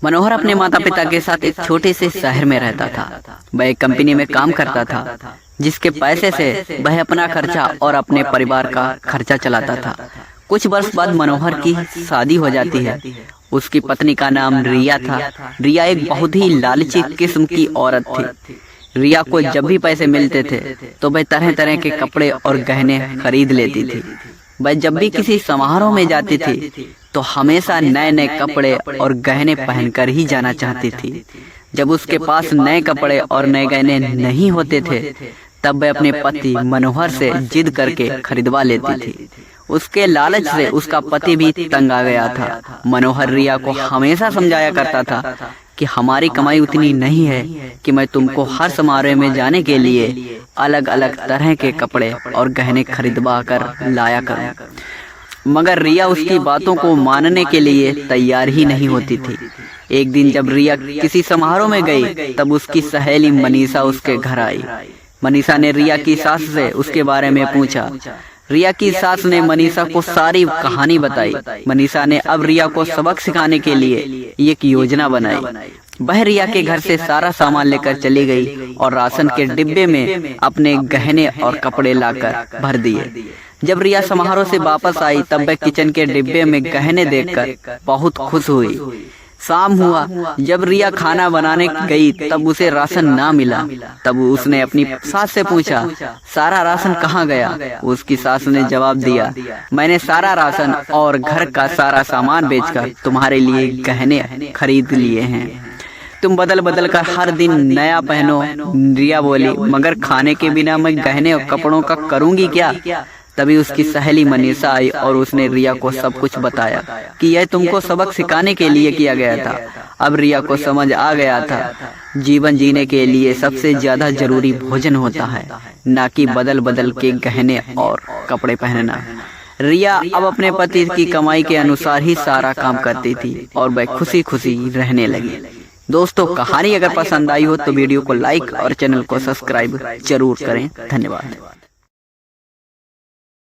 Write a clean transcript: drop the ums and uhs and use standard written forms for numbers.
मनोहर अपने माता पिता के साथ एक छोटे से शहर में रहता था। वह एक कंपनी में काम करता था, जिसके पैसे से वह अपना खर्चा और अपने परिवार का खर्चा चलाता था। कुछ वर्ष बाद मनोहर की शादी हो जाती है। उसकी पत्नी का नाम रिया था। रिया एक बहुत ही लालची किस्म की औरत थी। रिया को जब भी पैसे मिलते थे तो वह तरह तरह के कपड़े और गहने खरीद लेती थी। वह जब भी किसी समारोह में जाती थी तो हमेशा नए नए कपड़े और गहने पहनकर ही जाना चाहती थी। जब उसके पास नए कपड़े और नए गहने नहीं होते थे तब वह अपने पति मनोहर से जिद करके खरीदवा लेती थी। उसके लालच से उसका पति भी तंग आ गया था। मनोहर रिया को हमेशा समझाया करता था कि हमारी कमाई उतनी नहीं है कि मैं तुमको हर समारोह में जाने के लिए अलग अलग तरह के कपड़े और गहने खरीदवा कर लाया करूं। मगर रिया उसकी बातों को मानने के लिए तैयार ही नहीं होती थी। एक दिन जब रिया किसी समारोह में गई तब उसकी सहेली मनीषा उसके घर आई। मनीषा ने रिया की सास से उसके बारे में पूछा। रिया की सास ने मनीषा को सारी कहानी बताई। मनीषा ने अब रिया को सबक सिखाने के लिए एक योजना बनाई। वह रिया के घर से सारा सामान लेकर चली गई और राशन के डिब्बे में अपने गहने और कपड़े लाकर भर दिए। जब रिया समारोह से वापस आई तब वह किचन के डिब्बे में गहने देखकर बहुत खुश हुई। शाम हुआ, जब रिया खाना बनाने गई तब उसे राशन ना मिला। तब उसने अपनी सास से पूछा, सारा राशन कहाँ गया? उसकी सास ने जवाब दिया, मैंने सारा राशन और घर का सारा सामान बेचकर तुम्हारे लिए गहने खरीद लिए हैं। तुम बदल बदल कर हर दिन नया पहनो। रिया बोली, मगर खाने के बिना मैं गहने और कपड़ों का करूँगी क्या? तभी उसकी सहेली मनीषा आई और उसने रिया को सब कुछ बताया कि यह तुमको सबक सिखाने के लिए किया गया था। अब रिया को समझ आ गया था, जीवन जीने के लिए सबसे ज्यादा जरूरी भोजन होता है, ना कि बदल बदल के गहने और कपड़े पहनना। रिया अब अपने पति की कमाई के अनुसार ही सारा काम करती थी और वह खुशी खुशी रहने लगी। दोस्तों, कहानी अगर पसंद आई हो तो वीडियो को लाइक और चैनल को सब्सक्राइब जरूर करें। धन्यवाद।